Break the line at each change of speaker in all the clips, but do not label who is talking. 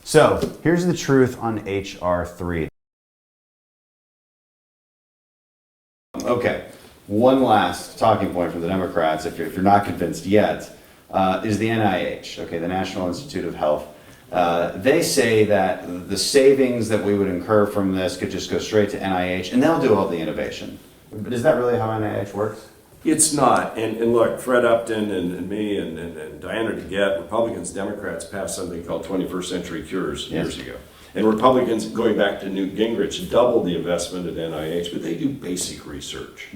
So here's the truth on H.R. 3. Okay, one last talking point from the Democrats, if you're not convinced yet, is the NIH, okay, the National Institute of Health. They say that the savings that we would incur from this could just go straight to NIH, and they'll do all the innovation. But is that really how NIH works?
It's not. And look, Fred Upton and me and Diana DeGette, Republicans, Democrats passed something called 21st Century Cures years ago. And Republicans, going back to Newt Gingrich, doubled the investment at NIH, but they do basic research.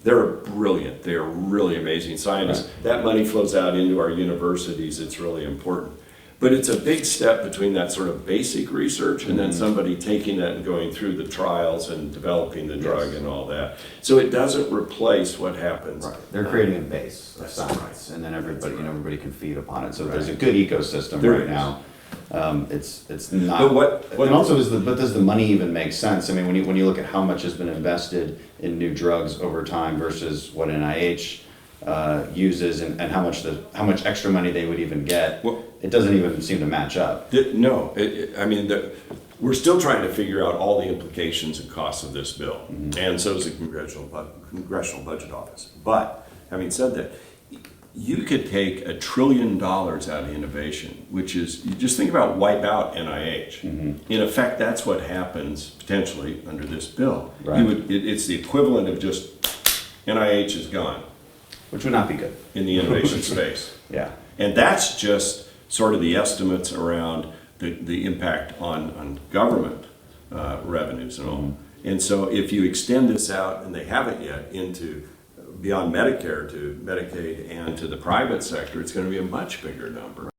They're brilliant. They're really amazing scientists. Right. That money flows out into our universities. It's really important. But it's a big step between that sort of basic research and then somebody taking that and going through the trials and developing the drug and all that. So it doesn't replace what happens.
Right. They're creating a base of science, and then everybody, everybody can feed upon it. So there's a good ecosystem right now. It's not. But and also, but does the money even make sense? I mean, when you look at how much has been invested in new drugs over time versus what NIH uses, and how much extra money they would even get, it doesn't even seem to match up.
No, I mean, we're still trying to figure out all the implications and costs of this bill, and so is the Congressional Budget Office. But having said that, you could take $1 trillion out of innovation, which is, you just think about wipe out NIH. In effect, that's what happens potentially under this bill. Right. It's the equivalent of just NIH is gone.
Which would not be good.
In the innovation space.
Yeah.
And that's just sort of the estimates around the impact on government revenues and all. And so if you extend this out, and they haven't yet, into beyond Medicare to Medicaid and to the private sector, it's going to be a much bigger number.